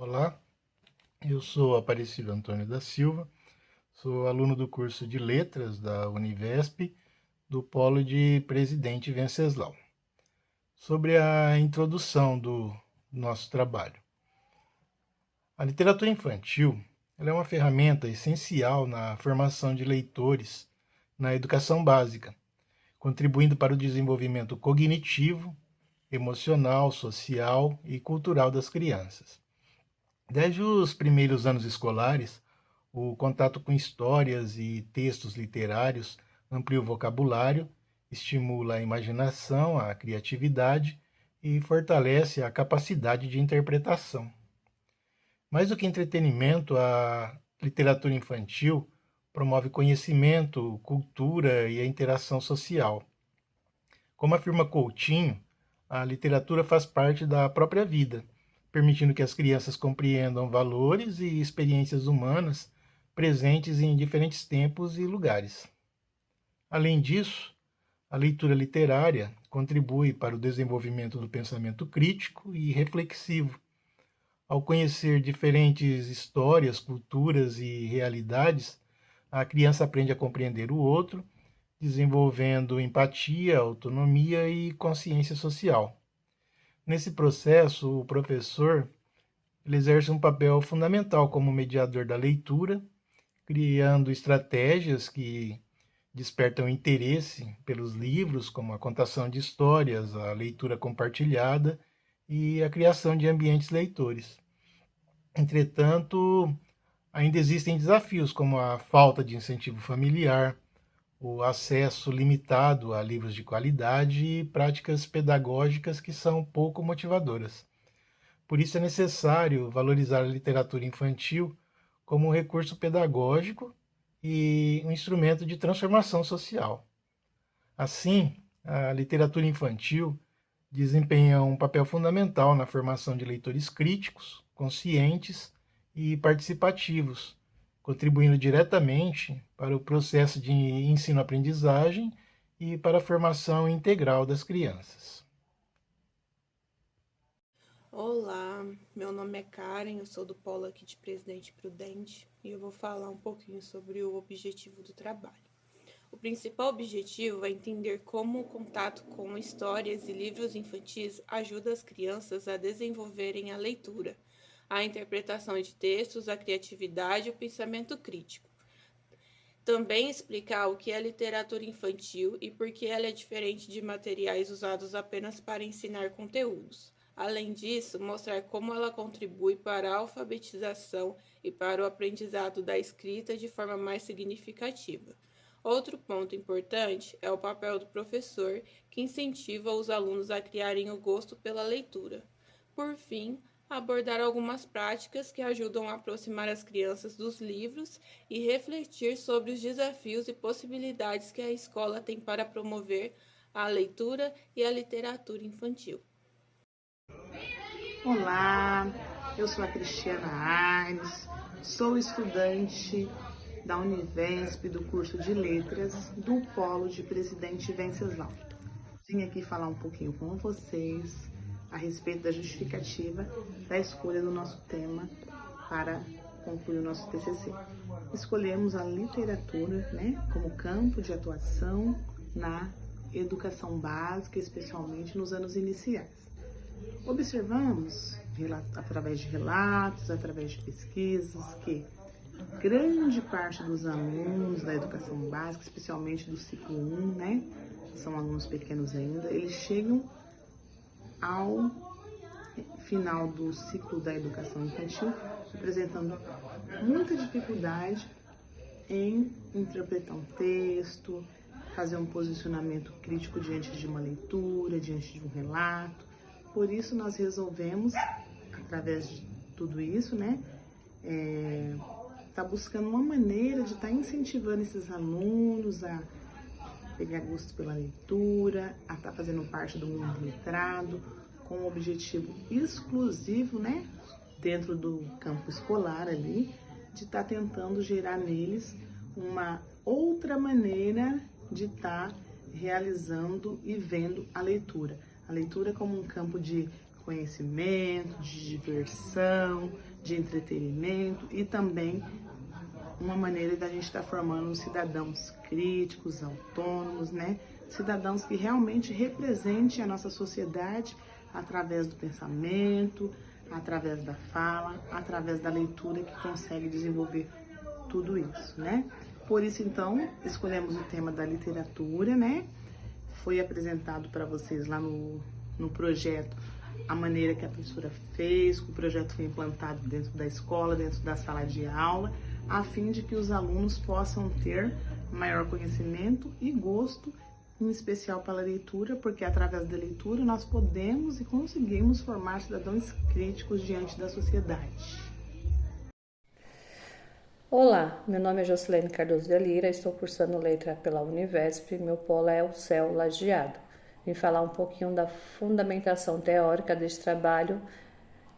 Olá, eu sou Aparecido Antônio da Silva, sou aluno do curso de Letras da Univesp, do Polo de Presidente Venceslau. Sobre a introdução do nosso trabalho. A literatura infantil ela é uma ferramenta essencial na formação de leitores na educação básica, contribuindo para o desenvolvimento cognitivo, emocional, social e cultural das crianças. Desde os primeiros anos escolares, o contato com histórias e textos literários amplia o vocabulário, estimula a imaginação, a criatividade e fortalece a capacidade de interpretação. Mais do que entretenimento, a literatura infantil promove conhecimento, cultura e a interação social. Como afirma Coutinho, a literatura faz parte da própria vida, permitindo que as crianças compreendam valores e experiências humanas presentes em diferentes tempos e lugares. Além disso, a leitura literária contribui para o desenvolvimento do pensamento crítico e reflexivo. Ao conhecer diferentes histórias, culturas e realidades, a criança aprende a compreender o outro, desenvolvendo empatia, autonomia e consciência social. Nesse processo, o professor ele exerce um papel fundamental como mediador da leitura, criando estratégias que despertam interesse pelos livros, como a contação de histórias, a leitura compartilhada e a criação de ambientes leitores. Entretanto, ainda existem desafios como a falta de incentivo familiar, o acesso limitado a livros de qualidade e práticas pedagógicas que são pouco motivadoras. Por isso é necessário valorizar a literatura infantil como um recurso pedagógico e um instrumento de transformação social. Assim, a literatura infantil desempenha um papel fundamental na formação de leitores críticos, conscientes e participativos, contribuindo diretamente para o processo de ensino-aprendizagem e para a formação integral das crianças. Olá, meu nome é Karen, eu sou do Polo aqui de Presidente Prudente e eu vou falar um pouquinho sobre o objetivo do trabalho. O principal objetivo é entender como o contato com histórias e livros infantis ajuda as crianças a desenvolverem a leitura, a interpretação de textos, a criatividade e o pensamento crítico. Também explicar o que é literatura infantil e por que ela é diferente de materiais usados apenas para ensinar conteúdos. Além disso, mostrar como ela contribui para a alfabetização e para o aprendizado da escrita de forma mais significativa. Outro ponto importante é o papel do professor, que incentiva os alunos a criarem o gosto pela leitura. Por fim, abordar algumas práticas que ajudam a aproximar as crianças dos livros e refletir sobre os desafios e possibilidades que a escola tem para promover a leitura e a literatura infantil. Olá, eu sou a Cristiana Aires, sou estudante da Univesp do curso de Letras do Polo de Presidente Venceslau. Vim aqui falar um pouquinho com vocês a respeito da justificativa da escolha do nosso tema para concluir o nosso TCC. Escolhemos a literatura, como campo de atuação na educação básica, especialmente nos anos iniciais. Observamos, através de relatos, através de pesquisas, que grande parte dos alunos da educação básica, especialmente do ciclo 1, são alunos pequenos ainda, eles chegam ao final do ciclo da educação infantil apresentando muita dificuldade em interpretar um texto, fazer um posicionamento crítico diante de uma leitura, diante de um relato. Por isso nós resolvemos, através de tudo isso, tá buscando uma maneira de estar incentivando esses alunos a pegar gosto pela leitura, a estar fazendo parte do mundo letrado, com um objetivo exclusivo, dentro do campo escolar ali, de estar tentando gerar neles uma outra maneira de estar realizando e vendo a leitura. A leitura como um campo de conhecimento, de diversão, de entretenimento e também uma maneira da gente estar formando cidadãos críticos, autônomos, né? Cidadãos que realmente representem a nossa sociedade através do pensamento, através da fala, através da leitura, que consegue desenvolver tudo isso, né? Por isso, então, escolhemos o tema da literatura, né? Foi apresentado para vocês lá no projeto a maneira que a professora fez, que o projeto foi implantado dentro da escola, dentro da sala de aula, a fim de que os alunos possam ter maior conhecimento e gosto, em especial pela leitura, porque através da leitura nós podemos e conseguimos formar cidadãos críticos diante da sociedade. Olá, meu nome é Jocilene Cardoso de Lira, estou cursando letra pela Univesp, meu polo é o CEL Lajeado. Vim falar um pouquinho da fundamentação teórica deste trabalho,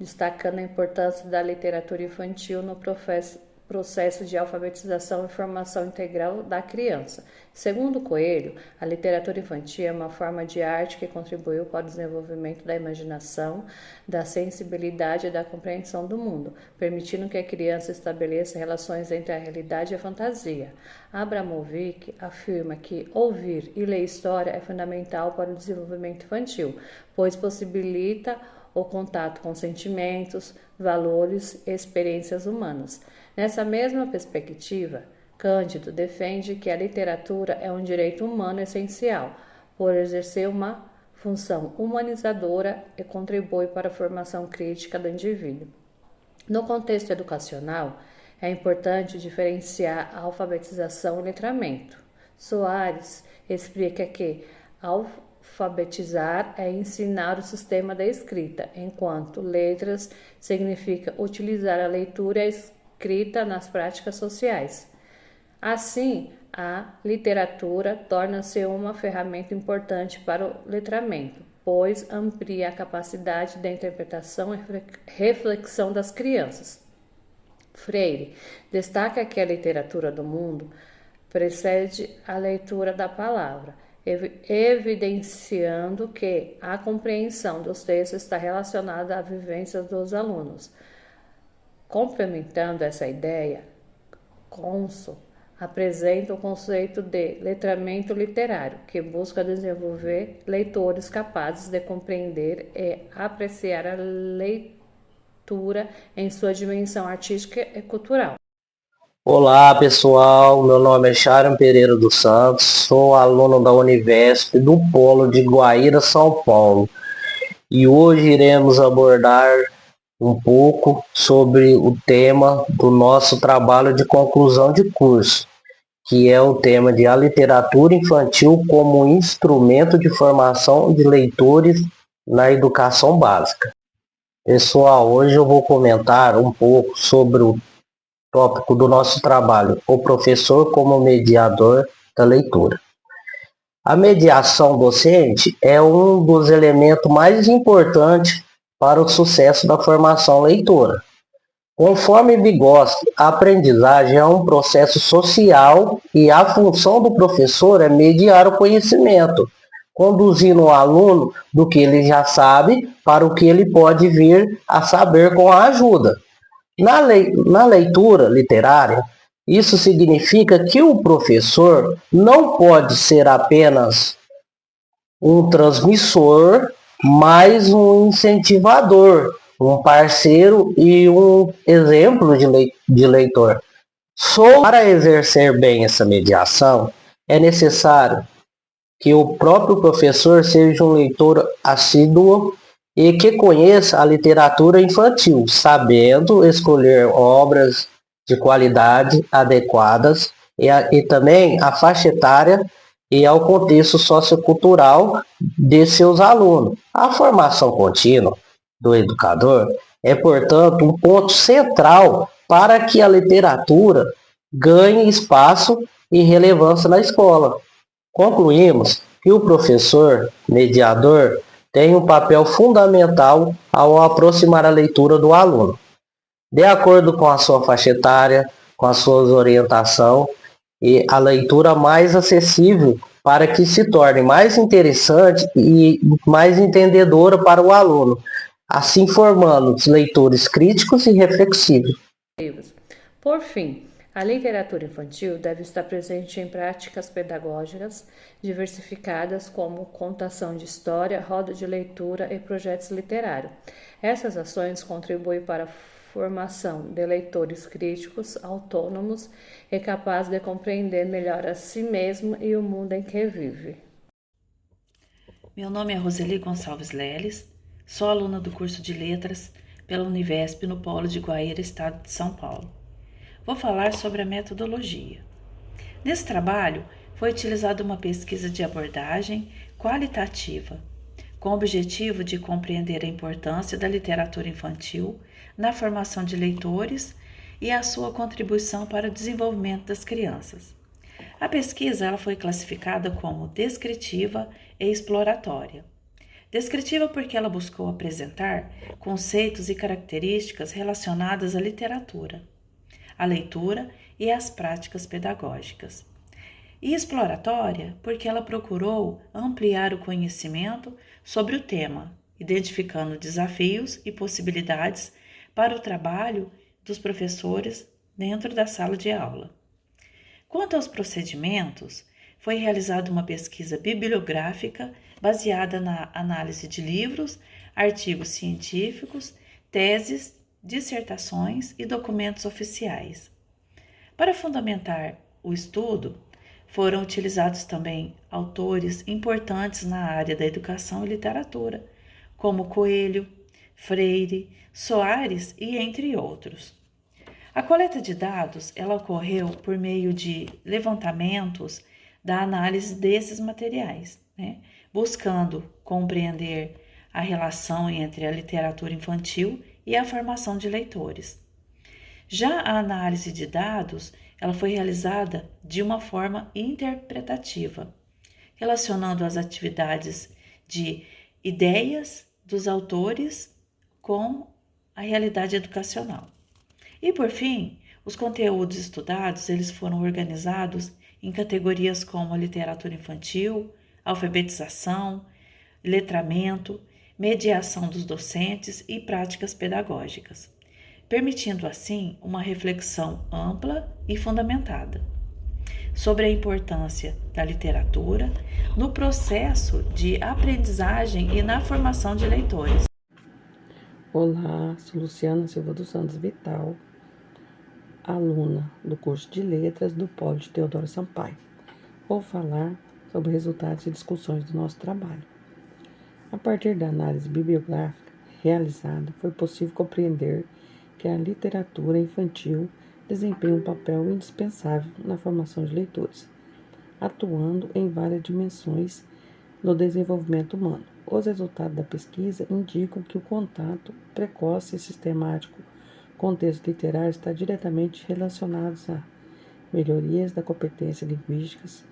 destacando a importância da literatura infantil no processo de alfabetização e formação integral da criança. Segundo Coelho, a literatura infantil é uma forma de arte que contribuiu para o desenvolvimento da imaginação, da sensibilidade e da compreensão do mundo, permitindo que a criança estabeleça relações entre a realidade e a fantasia. Abramovic afirma que ouvir e ler história é fundamental para o desenvolvimento infantil, pois possibilita o contato com sentimentos, valores e experiências humanas. Nessa mesma perspectiva, Cândido defende que a literatura é um direito humano essencial, por exercer uma função humanizadora e contribui para a formação crítica do indivíduo. No contexto educacional, é importante diferenciar a alfabetização e letramento. Soares explica que alfabetizar é ensinar o sistema da escrita, enquanto letras significa utilizar a leitura e a escrita nas práticas sociais. Assim, a literatura torna-se uma ferramenta importante para o letramento, pois amplia a capacidade da interpretação e reflexão das crianças. Freire destaca que a literatura do mundo precede a leitura da palavra, evidenciando que a compreensão dos textos está relacionada à vivência dos alunos. Complementando essa ideia, Conso apresenta o conceito de letramento literário, que busca desenvolver leitores capazes de compreender e apreciar a leitura em sua dimensão artística e cultural. Olá pessoal, meu nome é Sharon Pereira dos Santos, sou aluno da Univesp do Polo de Guaíra, São Paulo, e hoje iremos abordar um pouco sobre o tema do nosso trabalho de conclusão de curso, que é o tema de a literatura infantil como instrumento de formação de leitores na educação básica. Pessoal, hoje eu vou comentar um pouco sobre o tópico do nosso trabalho, o professor como mediador da leitura. A mediação docente é um dos elementos mais importantes para o sucesso da formação leitora. Conforme Vygotsky, a aprendizagem é um processo social e a função do professor é mediar o conhecimento, conduzindo o aluno do que ele já sabe para o que ele pode vir a saber com a ajuda. Na leitura literária, isso significa que o professor não pode ser apenas um transmissor, mas um incentivador, um parceiro e um exemplo de leitor. Para exercer bem essa mediação, é necessário que o próprio professor seja um leitor assíduo e que conheça a literatura infantil, sabendo escolher obras de qualidade adequadas e também a faixa etária e ao contexto sociocultural de seus alunos. A formação contínua do educador é, portanto, um ponto central para que a literatura ganhe espaço e relevância na escola. Concluímos que o professor mediador tem um papel fundamental ao aproximar a leitura do aluno, de acordo com a sua faixa etária, com a sua orientação e a leitura mais acessível para que se torne mais interessante e mais entendedora para o aluno. assim formando os leitores críticos e reflexivos. Por fim, a literatura infantil deve estar presente em práticas pedagógicas diversificadas como contação de história, roda de leitura e projetos literários. Essas ações contribuem para a formação de leitores críticos, autônomos e capazes de compreender melhor a si mesmo e o mundo em que vive. Meu nome é Roseli Gonçalves Leles, sou aluna do curso de Letras pela Univesp no Polo de Guaíra, estado de São Paulo. Vou falar sobre a metodologia. Nesse trabalho, foi utilizada uma pesquisa de abordagem qualitativa, com o objetivo de compreender a importância da literatura infantil na formação de leitores e a sua contribuição para o desenvolvimento das crianças. A pesquisa ela foi classificada como descritiva e exploratória. Descritiva porque ela buscou apresentar conceitos e características relacionadas à literatura, à leitura e às práticas pedagógicas. E exploratória porque ela procurou ampliar o conhecimento sobre o tema, identificando desafios e possibilidades para o trabalho dos professores dentro da sala de aula. Quanto aos procedimentos, foi realizada uma pesquisa bibliográfica baseada na análise de livros, artigos científicos, teses, dissertações e documentos oficiais. Para fundamentar o estudo, foram utilizados também autores importantes na área da educação e literatura, como Coelho, Freire, Soares e entre outros. A coleta de dados ela ocorreu por meio de levantamentos da análise desses materiais, buscando compreender a relação entre a literatura infantil e a formação de leitores. Já a análise de dados ela foi realizada de uma forma interpretativa, relacionando as atividades de ideias dos autores com a realidade educacional. E, por fim, os conteúdos estudados eles foram organizados em categorias como literatura infantil, alfabetização, letramento, mediação dos docentes e práticas pedagógicas, permitindo assim uma reflexão ampla e fundamentada sobre a importância da literatura no processo de aprendizagem e na formação de leitores. Olá, sou Luciana Silva dos Santos Vital, aluna do curso de Letras do Polo de Teodoro Sampaio. Vou falar sobre resultados e discussões do nosso trabalho. A partir da análise bibliográfica realizada, foi possível compreender que a literatura infantil desempenha um papel indispensável na formação de leitores, atuando em várias dimensões no desenvolvimento humano. Os resultados da pesquisa indicam que o contato precoce e sistemático com o texto literário está diretamente relacionado a melhorias da competência linguísticas.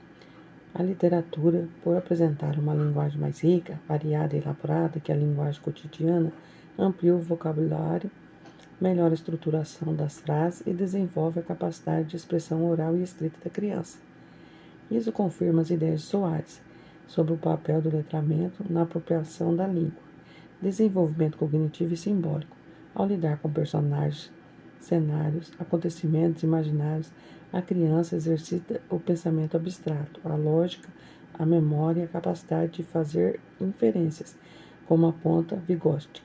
A literatura, por apresentar uma linguagem mais rica, variada e elaborada que a linguagem cotidiana, amplia o vocabulário, melhora a estruturação das frases e desenvolve a capacidade de expressão oral e escrita da criança. Isso confirma as ideias de Soares sobre o papel do letramento na apropriação da língua, desenvolvimento cognitivo e simbólico. Ao lidar com personagens, cenários, acontecimentos imaginários, a criança exercita o pensamento abstrato, a lógica, a memória e a capacidade de fazer inferências, como aponta Vygotsky.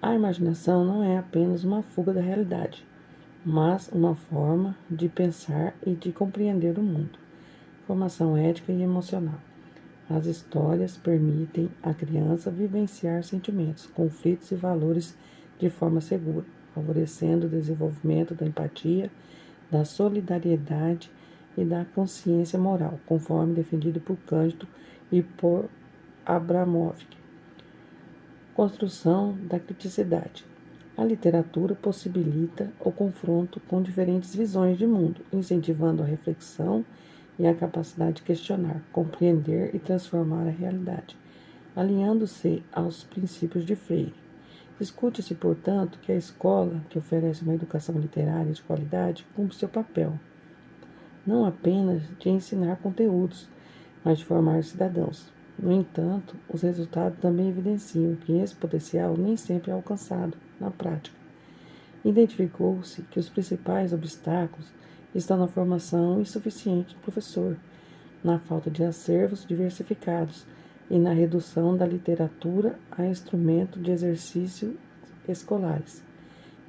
A imaginação não é apenas uma fuga da realidade, mas uma forma de pensar e de compreender o mundo. Formação ética e emocional. As histórias permitem à criança vivenciar sentimentos, conflitos e valores de forma segura, favorecendo o desenvolvimento da empatia, da solidariedade e da consciência moral, conforme defendido por Cândido e por Abramovich. Construção da criticidade. A literatura possibilita o confronto com diferentes visões de mundo, incentivando a reflexão e a capacidade de questionar, compreender e transformar a realidade, alinhando-se aos princípios de Freire. Discute-se, portanto, que a escola, que oferece uma educação literária de qualidade, cumpre seu papel, não apenas de ensinar conteúdos, mas de formar cidadãos. No entanto, os resultados também evidenciam que esse potencial nem sempre é alcançado na prática. Identificou-se que os principais obstáculos estão na formação insuficiente do professor, na falta de acervos diversificados e na redução da literatura a instrumento de exercício escolares.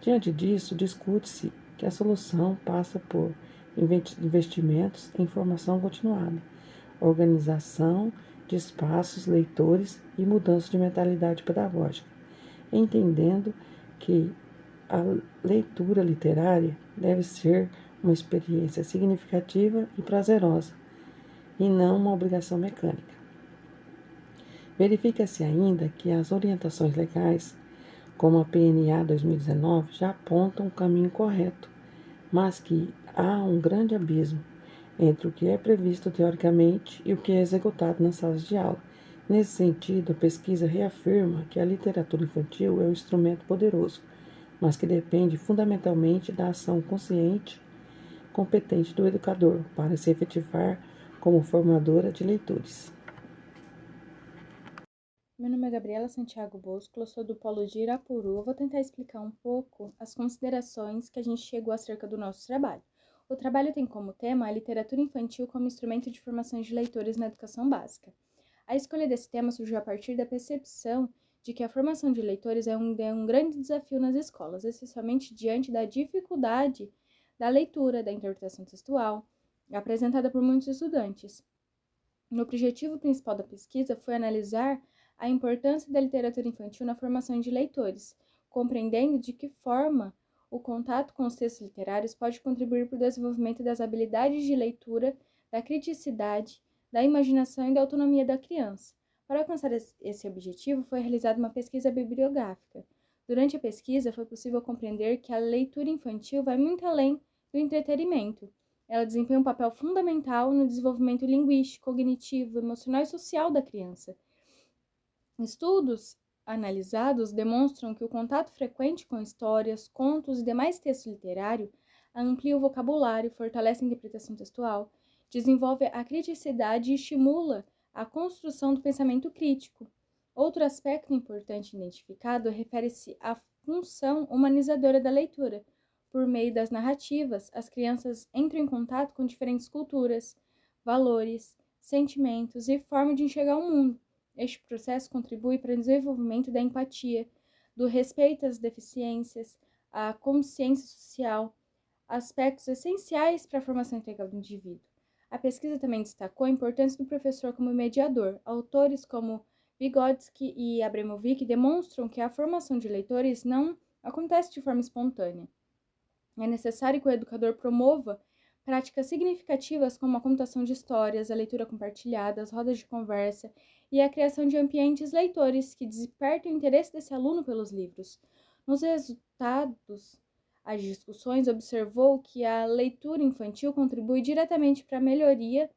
Diante disso, discute-se que a solução passa por investimentos em formação continuada, organização de espaços leitores e mudança de mentalidade pedagógica, entendendo que a leitura literária deve ser uma experiência significativa e prazerosa, e não uma obrigação mecânica. Verifica-se ainda que as orientações legais, como a PNA 2019, já apontam o caminho correto, mas que há um grande abismo entre o que é previsto teoricamente e o que é executado nas salas de aula. Nesse sentido, a pesquisa reafirma que a literatura infantil é um instrumento poderoso, mas que depende fundamentalmente da ação consciente, competente do educador para se efetivar como formadora de leitores. Meu nome é Gabriela Santiago Bosco, eu sou do Polo de Irapuru. Vou tentar explicar um pouco as considerações que a gente chegou acerca do nosso trabalho. O trabalho tem como tema a literatura infantil como instrumento de formação de leitores na educação básica. A escolha desse tema surgiu a partir da percepção de que a formação de leitores é um grande desafio nas escolas, especialmente diante da dificuldade da leitura, da interpretação textual, apresentada por muitos estudantes. O objetivo principal da pesquisa foi analisar a importância da literatura infantil na formação de leitores, compreendendo de que forma o contato com os textos literários pode contribuir para o desenvolvimento das habilidades de leitura, da criticidade, da imaginação e da autonomia da criança. Para alcançar esse objetivo, foi realizada uma pesquisa bibliográfica. Durante a pesquisa, foi possível compreender que a leitura infantil vai muito além do entretenimento. Ela desempenha um papel fundamental no desenvolvimento linguístico, cognitivo, emocional e social da criança. Estudos analisados demonstram que o contato frequente com histórias, contos e demais textos literários amplia o vocabulário, fortalece a interpretação textual, desenvolve a criticidade e estimula a construção do pensamento crítico. Outro aspecto importante identificado refere-se à função humanizadora da leitura. Por meio das narrativas, as crianças entram em contato com diferentes culturas, valores, sentimentos e formas de enxergar o mundo. Este processo contribui para o desenvolvimento da empatia, do respeito às deficiências, à consciência social, aspectos essenciais para a formação integral do indivíduo. A pesquisa também destacou a importância do professor como mediador. Autores como Vygotsky e Abramovic demonstram que a formação de leitores não acontece de forma espontânea. É necessário que o educador promova práticas significativas como a contação de histórias, a leitura compartilhada, as rodas de conversa e a criação de ambientes leitores que despertem o interesse desse aluno pelos livros. Nos resultados, as discussões observou que a leitura infantil contribui diretamente para a melhoria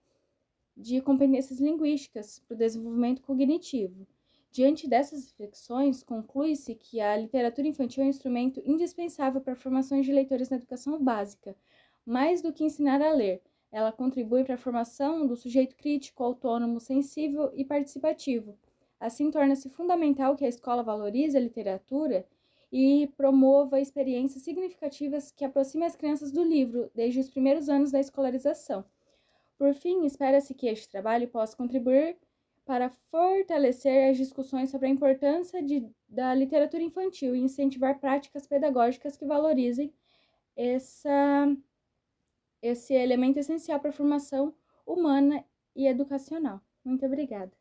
de competências linguísticas, para o desenvolvimento cognitivo. Diante dessas reflexões, conclui-se que a literatura infantil é um instrumento indispensável para a formação de leitores na educação básica. Mais do que ensinar a ler, ela contribui para a formação do sujeito crítico, autônomo, sensível e participativo. Assim, torna-se fundamental que a escola valorize a literatura e promova experiências significativas que aproximem as crianças do livro desde os primeiros anos da escolarização. Por fim, espera-se que este trabalho possa contribuir para fortalecer as discussões sobre a importância da literatura infantil e incentivar práticas pedagógicas que valorizem esse elemento essencial para a formação humana e educacional. Muito obrigada.